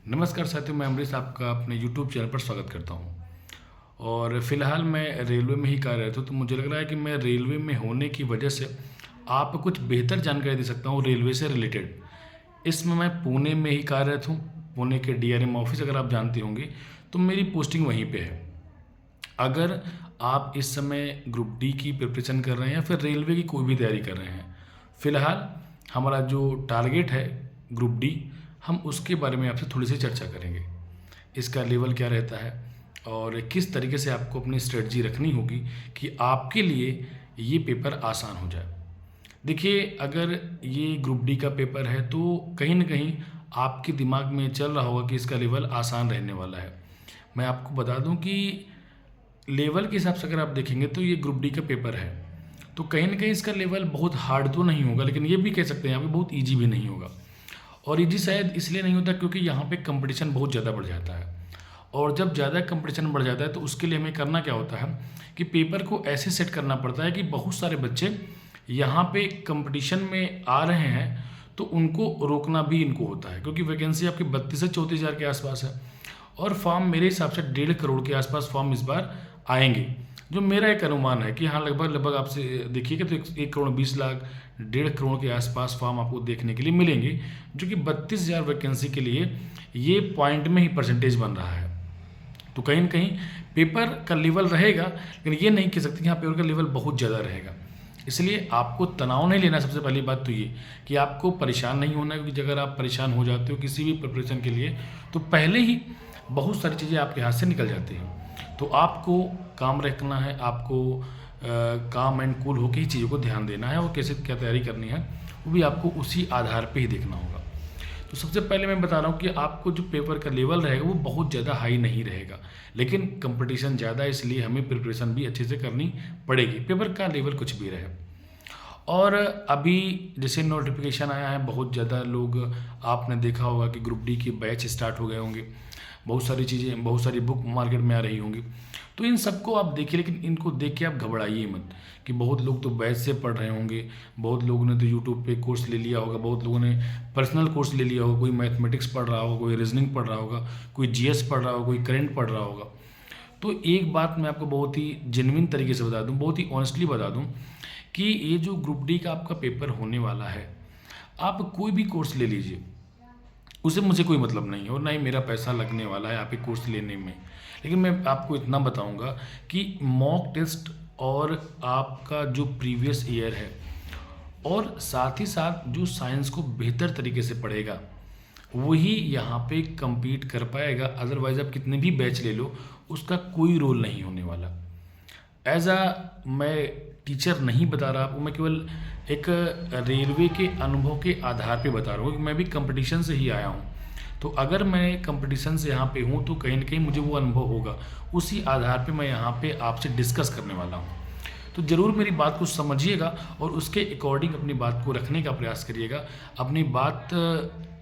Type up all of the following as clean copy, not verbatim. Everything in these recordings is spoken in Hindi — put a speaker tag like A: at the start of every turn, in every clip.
A: नमस्कार साथियों, मैं अमरीश आपका अपने यूट्यूब चैनल पर स्वागत करता हूं। और फ़िलहाल मैं रेलवे में ही कार्यरत हूं, तो मुझे लग रहा है कि मैं रेलवे में होने की वजह से आपको कुछ बेहतर जानकारी दे सकता हूं रेलवे से रिलेटेड। इसमें मैं पुणे में ही कार्यरत हूं। पुणे के डीआरएम ऑफिस अगर आप जानते होंगे, तो मेरी पोस्टिंग वहीं पे है। अगर आप इस समय ग्रुप डी की प्रिपरेशन कर रहे हैं या फिर रेलवे की कोई भी तैयारी कर रहे हैं, फ़िलहाल हमारा जो टारगेट है ग्रुप डी, हम उसके बारे में आपसे थोड़ी सी चर्चा करेंगे। इसका लेवल क्या रहता है और किस तरीके से आपको अपनी स्ट्रेटजी रखनी होगी कि आपके लिए ये पेपर आसान हो जाए। देखिए, अगर ये ग्रुप डी का पेपर है तो कहीं न कहीं आपके दिमाग में चल रहा होगा कि इसका लेवल आसान रहने वाला है। मैं आपको बता दूं कि लेवल के हिसाब से अगर आप देखेंगे तो ये ग्रुप डी का पेपर है, तो कहीं न कहीं इसका लेवल बहुत हार्ड तो नहीं होगा, लेकिन ये भी कह सकते हैं यहाँ पे बहुत ईज़ी भी नहीं होगा। और ईज़ी शायद इसलिए नहीं होता क्योंकि यहाँ पे कंपटीशन बहुत ज़्यादा बढ़ जाता है। और जब ज़्यादा कंपटीशन बढ़ जाता है तो उसके लिए हमें करना क्या होता है कि पेपर को ऐसे सेट करना पड़ता है कि बहुत सारे बच्चे यहाँ पे कंपटीशन में आ रहे हैं, तो उनको रोकना भी इनको होता है, क्योंकि वैकेंसी आपकी 32 से 34 हज़ार के आसपास है। और फॉर्म मेरे हिसाब से 1.5 करोड़ के आसपास फॉर्म इस बार आएंगे, जो मेरा एक अनुमान है कि हाँ, लगभग लगभग आपसे देखिएगा तो 1 करोड़ 20 लाख 1.5 करोड़ के आसपास फॉर्म आपको देखने के लिए मिलेंगे, जो कि 32 हज़ार वैकेंसी के लिए ये पॉइंट में ही परसेंटेज बन रहा है। तो कहीं न कहीं पेपर का लेवल रहेगा, लेकिन ये नहीं कह सकते कि हाँ, पेपर का लेवल बहुत ज़्यादा रहेगा। इसलिए आपको तनाव नहीं लेना। सबसे पहली बात तो ये कि आपको परेशान नहीं होना है, क्योंकि अगर आप परेशान हो जाते हो किसी भी प्रिपरेशन के लिए, तो पहले ही बहुत सारी चीज़ें आपके हाथ से निकल जाती हैं। तो आपको काम रखना है, आपको काम एंड कूल होकर ही चीज़ों को ध्यान देना है, और कैसे क्या तैयारी करनी है वो भी आपको उसी आधार पे ही देखना होगा। तो सबसे पहले मैं बता रहा हूँ कि आपको जो पेपर का लेवल रहेगा वो बहुत ज़्यादा हाई नहीं रहेगा, लेकिन कंपटीशन ज़्यादा है, इसलिए हमें प्रिपरेशन भी अच्छे से करनी पड़ेगी, पेपर का लेवल कुछ भी रहे। और अभी जैसे नोटिफिकेशन आया है, बहुत ज़्यादा लोग, आपने देखा होगा कि ग्रुप डी के बैच स्टार्ट हो गए होंगे, बहुत सारी चीज़ें, बहुत सारी बुक मार्केट में आ रही होंगी। तो इन सबको आप देखिए, लेकिन इनको देख के आप घबराइए मत कि बहुत लोग तो बैच से पढ़ रहे होंगे, बहुत लोगों ने तो यूट्यूब पे कोर्स ले लिया होगा, बहुत लोगों ने पर्सनल कोर्स ले लिया होगा, कोई मैथमेटिक्स पढ़ रहा होगा, कोई रीजनिंग पढ़ रहा होगा, कोई जीएस पढ़ रहा होगा, कोई करंट पढ़ रहा होगा। तो एक बात मैं आपको बहुत ही जेन्युइन तरीके से बता दूं, बहुत ही ऑनेस्टली बता दूं कि ये जो ग्रुप डी का आपका पेपर होने वाला है, आप कोई भी कोर्स ले लीजिए, उससे मुझे कोई मतलब नहीं है, और ना ही मेरा पैसा लगने वाला है आपके कोर्स लेने में। लेकिन मैं आपको इतना बताऊंगा कि मॉक टेस्ट और आपका जो प्रीवियस ईयर है, और साथ ही साथ जो साइंस को बेहतर तरीके से पढ़ेगा, वही यहाँ पे compete कर पाएगा। अदरवाइज आप कितने भी बैच ले लो, उसका कोई रोल नहीं होने वाला। एज मैं टीचर नहीं बता रहा आपको, मैं केवल एक रेलवे के अनुभव के आधार पे बता रहा हूँ, कि मैं भी कंपटीशन से ही आया हूँ। तो अगर मैं कंपटीशन से यहाँ पे हूँ तो कहीं ना कहीं मुझे वो अनुभव होगा, उसी आधार पे मैं यहाँ पे आपसे डिस्कस करने वाला हूँ। तो ज़रूर मेरी बात को समझिएगा और उसके अकॉर्डिंग अपनी बात को रखने का प्रयास करिएगा। अपनी बात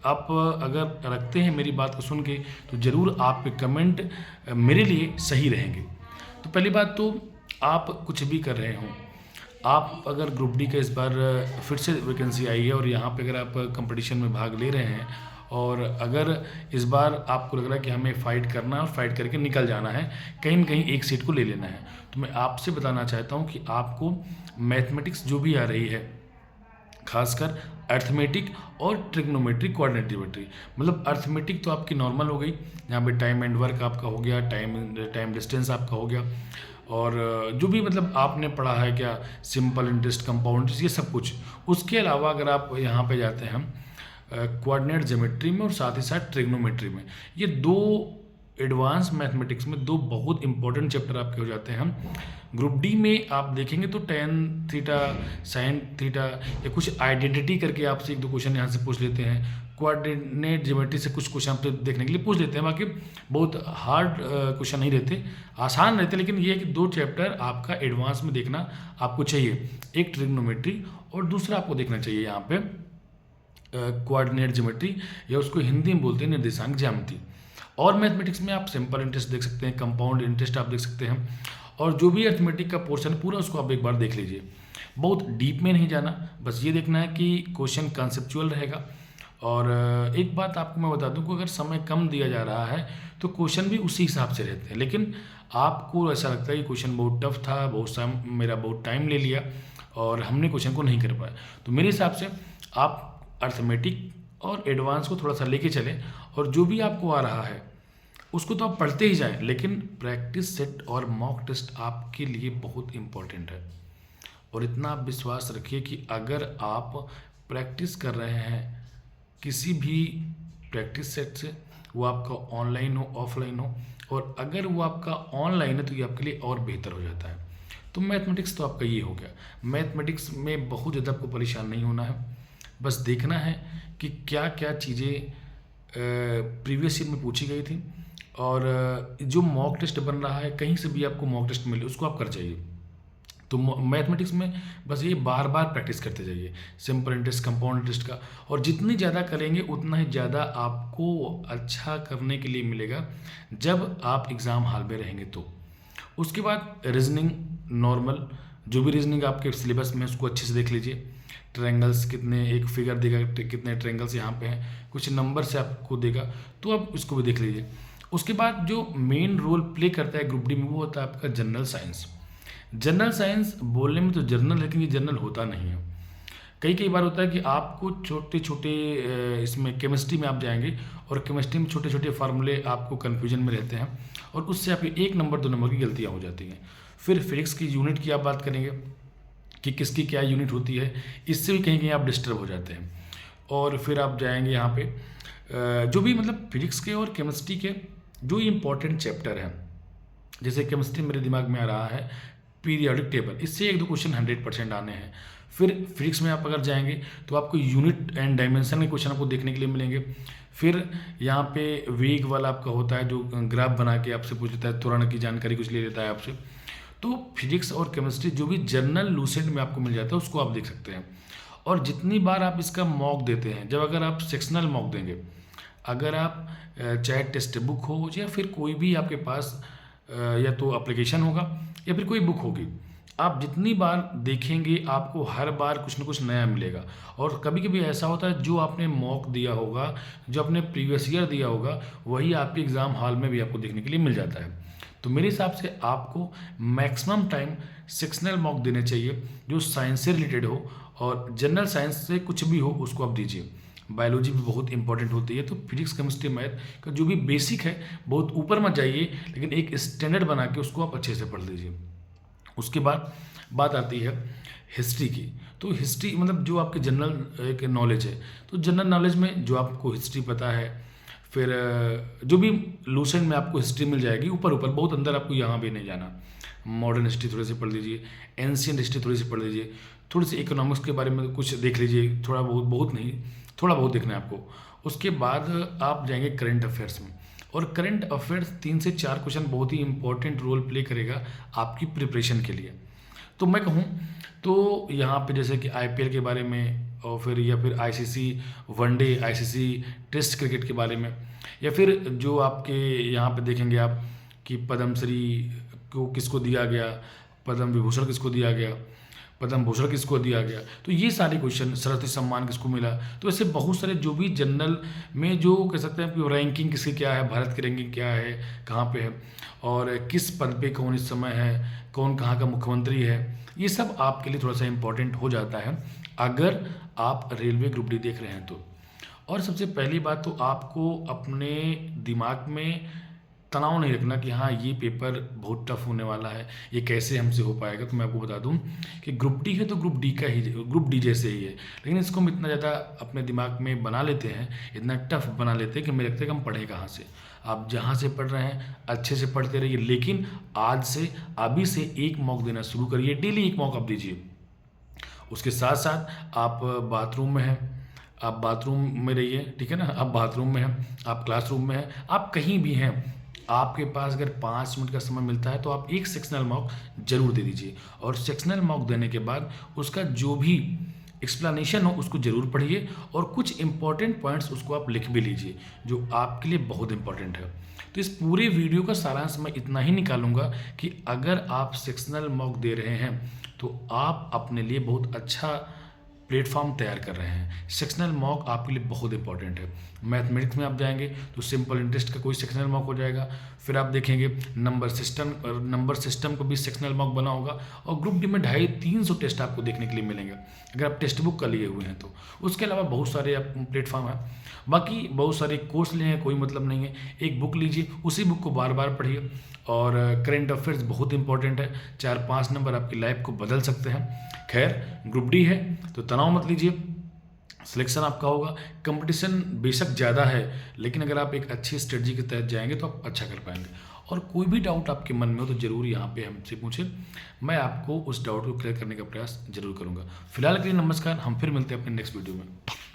A: आप अगर रखते हैं मेरी बात को सुन के, तो ज़रूर आप कमेंट मेरे लिए सही रहेंगे। तो पहली बात तो, आप कुछ भी कर रहे हों, आप अगर ग्रुप डी का इस बार फिर से वैकेंसी आई है और यहाँ पे अगर आप कंपटीशन में भाग ले रहे हैं, और अगर इस बार आपको लग रहा है कि हमें फ़ाइट करना है और फाइट करके निकल जाना है, कहीं न कहीं एक सीट को ले लेना है, तो मैं आपसे बताना चाहता हूँ कि आपको मैथमेटिक्स जो भी आ रही है, खासकर अर्थमेटिक और ट्रिग्नोमेट्रिक कोऑर्डिनेट ज्योमेट्री, मतलब अर्थमेटिक तो आपकी नॉर्मल हो गई, यहाँ पे टाइम एंड वर्क आपका हो गया, टाइम डिस्टेंस आपका हो गया, और जो भी मतलब आपने पढ़ा है क्या, सिंपल इंटरेस्ट, कंपाउंड इंटरेस्ट, ये सब कुछ। उसके अलावा अगर आप यहाँ पे जाते हैं कोऑर्डिनेट ज्योमेट्री में और साथ ही साथ ट्रिग्नोमेट्री में, ये दो एडवांस मैथमेटिक्स में दो बहुत इंपॉर्टेंट चैप्टर आपके हो जाते हैं। ग्रुप डी में आप देखेंगे तो टेन थीटा, साइन थीटा, या कुछ आइडेंटिटी करके आपसे एक दो क्वेश्चन यहाँ से पूछ लेते हैं, कोऑर्डिनेट ज्योमेट्री से कुछ क्वेश्चन आपसे देखने के लिए पूछ लेते हैं। बाकी बहुत हार्ड क्वेश्चन नहीं रहते, आसान रहते, लेकिन ये है कि दो चैप्टर आपका एडवांस में देखना आपको चाहिए, एक ट्रिग्नोमेट्री और दूसरा आपको देखना चाहिए यहाँ पे कोऑर्डिनेट ज्योमेट्री, या उसको हिंदी में बोलते हैं निर्देशांक ज्यामिति। और मैथमेटिक्स में आप सिंपल इंटरेस्ट देख सकते हैं, कंपाउंड इंटरेस्ट आप देख सकते हैं, और जो भी अर्थमेटिक का पोर्शन पूरा उसको आप एक बार देख लीजिए। बहुत डीप में नहीं जाना, बस ये देखना है कि क्वेश्चन कॉन्सेप्चुअल रहेगा और एक बात आपको मैं बता दूं कि अगर समय कम दिया जा रहा है तो क्वेश्चन भी उसी हिसाब से रहते हैं, लेकिन आपको ऐसा लगता है कि क्वेश्चन बहुत टफ था, मेरा बहुत टाइम ले लिया और हमने क्वेश्चन को नहीं कर पाया, तो मेरे हिसाब से आप अर्थमेटिक और एडवांस को थोड़ा सा लेके चलें और जो भी आपको आ रहा है उसको तो आप पढ़ते ही जाएं, लेकिन प्रैक्टिस सेट और मॉक टेस्ट आपके लिए बहुत इम्पोर्टेंट है। और इतना आप विश्वास रखिए कि अगर आप प्रैक्टिस कर रहे हैं किसी भी प्रैक्टिस सेट से, वो आपका ऑनलाइन हो ऑफलाइन हो, और अगर वो आपका ऑनलाइन है तो ये आपके लिए और बेहतर हो जाता है। तो मैथमेटिक्स तो आपका ये हो गया। मैथमेटिक्स में बहुत ज़्यादा आपको परेशान नहीं होना है, बस देखना है कि क्या क्या चीज़ें प्रीवियस ईयर में पूछी गई थी, और जो मॉक टेस्ट बन रहा है कहीं से भी आपको मॉक टेस्ट मिले उसको आप कर जाइए। तो मैथमेटिक्स में बस ये बार बार प्रैक्टिस करते जाइए सिंपल इंटरेस्ट, कंपाउंड इंटरेस्ट का, और जितनी ज़्यादा करेंगे उतना ही ज़्यादा आपको अच्छा करने के लिए मिलेगा जब आप एग्ज़ाम हॉल में रहेंगे। तो उसके बाद रीजनिंग नॉर्मल, जो भी रीजनिंग आपके सिलेबस में उसको अच्छे से देख लीजिए। ट्रायंगल्स कितने, एक फिगर देगा कितने ट्रायंगल्स यहाँ पे हैं, कुछ नंबर से आपको देगा, तो आप इसको भी देख लीजिए। उसके बाद जो मेन रोल प्ले करता है ग्रुप डी में वो होता है आपका जनरल साइंस। जनरल साइंस बोलने में तो जनरल, लेकिन ये जनरल होता नहीं है। कई कई बार होता है कि आपको छोटे छोटे इसमें केमिस्ट्री में आप जाएंगे और केमिस्ट्री में छोटे छोटे फार्मूले आपको कन्फ्यूजन में रहते हैं और उससे आपकी 1 नंबर 2 नंबर की गलतियाँ हो जाती हैं। फिर फिजिक्स की यूनिट की आप बात करेंगे कि किसकी क्या यूनिट होती है, इससे भी कहीं कहीं आप डिस्टर्ब हो जाते हैं। और फिर आप जाएंगे यहाँ पे जो भी मतलब फिजिक्स के और केमिस्ट्री के जो इम्पोर्टेंट चैप्टर हैं, जैसे केमिस्ट्री मेरे दिमाग में आ रहा है पीरियोडिक टेबल, इससे 1-2 क्वेश्चन 100% आने हैं। फिर फिजिक्स में आप अगर जाएंगे तो आपको यूनिट एंड डायमेंशन के क्वेश्चन आपको देखने के लिए मिलेंगे। फिर यहाँ पे वेग वाला आपका होता है जो ग्राफ बना के आपसे पूछ लेता है, त्वरण की जानकारी कुछ ले लेता है आपसे। तो फिजिक्स और केमिस्ट्री जो भी जर्नल लूसेंट में आपको मिल जाता है उसको आप देख सकते हैं। और जितनी बार आप इसका मॉक देते हैं, जब अगर आप सेक्शनल मॉक देंगे, अगर आप चाहे टेक्स्ट बुक हो या फिर कोई भी आपके पास या तो एप्लीकेशन होगा या फिर कोई बुक होगी, आप जितनी बार देखेंगे आपको हर बार कुछ ना कुछ नया मिलेगा। और कभी कभी ऐसा होता है जो आपने मॉक दिया होगा, जो आपने प्रीवियस ईयर दिया होगा, वही आपके एग्ज़ाम हॉल में भी आपको देखने के लिए मिल जाता है। तो मेरे हिसाब से आपको मैक्सिमम टाइम सेक्शनल मॉक देने चाहिए जो साइंस से रिलेटेड हो, और जनरल साइंस से कुछ भी हो उसको आप दीजिए। बायोलॉजी भी बहुत इंपॉर्टेंट होती है, तो फिजिक्स केमिस्ट्री मैथ का जो भी बेसिक है बहुत ऊपर मत जाइए, लेकिन एक स्टैंडर्ड बना के उसको आप अच्छे से पढ़ लीजिए। उसके बाद बात आती है हिस्ट्री की। तो हिस्ट्री मतलब जो आपके जनरल एक नॉलेज है, तो जनरल नॉलेज में जो आपको हिस्ट्री पता है, फिर जो भी लूसेंट में आपको हिस्ट्री मिल जाएगी ऊपर ऊपर, बहुत अंदर आपको यहाँ भी नहीं जाना। मॉडर्न हिस्ट्री थोड़ी सी पढ़ लीजिए, एंशियंट हिस्ट्री थोड़ी सी पढ़ लीजिए, थोड़ी सी इकोनॉमिक्स के बारे में कुछ देख लीजिए, थोड़ा बहुत, बहुत नहीं थोड़ा बहुत देखना है आपको। उसके बाद आप जाएंगे करंट अफेयर्स में, और करंट अफेयर्स 3 से 4 क्वेश्चन बहुत ही इंपॉर्टेंट रोल प्ले करेगा आपकी प्रिपरेशन के लिए। तो मैं कहूँ तो यहाँ पे जैसे कि आईपीएल के बारे में, और फिर या फिर ICC one day, ICC test cricket के बारे में, या फिर जो आपके यहाँ पे देखेंगे आप कि पद्मश्री को किसको दिया गया, पद्म विभूषण किसको दिया गया, पद्म भूषण किसको दिया गया, तो ये सारे क्वेश्चन, सरस्वती सम्मान किसको मिला। तो ऐसे बहुत सारे जो भी जनरल में जो कह सकते हैं कि रैंकिंग किसकी क्या है, भारत की रैंकिंग क्या है, कहाँ पे है, और किस पद पे कौन इस समय है, कौन कहाँ का मुख्यमंत्री है, ये सब आपके लिए थोड़ा सा इम्पोर्टेंट हो जाता है अगर आप रेलवे ग्रुप डी देख रहे हैं तो। और सबसे पहली बात तो आपको अपने दिमाग में तनाव नहीं रखना कि हाँ ये पेपर बहुत टफ होने वाला है, ये कैसे हमसे हो पाएगा। तो मैं आपको बता दूं कि ग्रुप डी है तो ग्रुप डी का ही, ग्रुप डी जैसे ही है, लेकिन इसको हम इतना ज़्यादा अपने दिमाग में बना लेते हैं, इतना टफ बना लेते हैं कि मुझे लगता है कि हम पढ़ें कहाँ से। आप जहाँ से पढ़ रहे हैं अच्छे से पढ़ते रहिए, लेकिन आज से अभी से एक मॉक देना शुरू करिए, डेली एक मॉक आप दीजिए। उसके साथ साथ आप बाथरूम में हैं, आप बाथरूम में रहिए, ठीक है ना, आप बाथरूम में हैं, आप क्लासरूम में हैं, आप कहीं भी हैं, आपके पास अगर 5 मिनट का समय मिलता है तो आप एक सेक्शनल मॉक जरूर दे दीजिए। और सेक्शनल मॉक देने के बाद उसका जो भी एक्सप्लेनेशन हो उसको ज़रूर पढ़िए, और कुछ इंपॉर्टेंट पॉइंट्स उसको आप लिख भी लीजिए जो आपके लिए बहुत इंपॉर्टेंट है। तो इस पूरे वीडियो का सारांश मैं इतना ही निकालूंगा कि अगर आप सेक्शनल मॉक दे रहे हैं तो आप अपने लिए बहुत अच्छा प्लेटफॉर्म तैयार कर रहे हैं। सेक्शनल मॉक आपके लिए बहुत इंपॉर्टेंट है। मैथमेटिक्स में आप जाएंगे तो सिंपल इंटरेस्ट का कोई सेक्शनल मॉक हो जाएगा। फिर आप देखेंगे नंबर सिस्टम को भी सेक्शनल मॉक बना होगा। और ग्रुप डी में 250-300 टेस्ट आपको देखने के लिए मिलेंगे अगर आप टेक्स्ट बुक का लिए हुए हैं तो। उसके अलावा बहुत सारे प्लेटफॉर्म हैं, बाकी बहुत सारे कोर्स लिए हैं, कोई मतलब नहीं है। एक बुक लीजिए, उसी बुक को बार बार पढ़िए। और करेंट अफेयर्स बहुत इंपॉर्टेंट है, 4-5 नंबर आपकी लाइफ को बदल सकते हैं। खैर, ग्रुप डी है तो तनाव मत लीजिए, सिलेक्शन आपका होगा। कंपटीशन बेशक ज़्यादा है, लेकिन अगर आप एक अच्छी स्ट्रेटजी के तहत जाएंगे तो आप अच्छा कर पाएंगे। और कोई भी डाउट आपके मन में हो तो ज़रूर यहाँ पे हमसे पूछें, मैं आपको उस डाउट को क्लियर करने का प्रयास जरूर करूँगा। फिलहाल के लिए नमस्कार, हम फिर मिलते हैं अपने नेक्स्ट वीडियो में।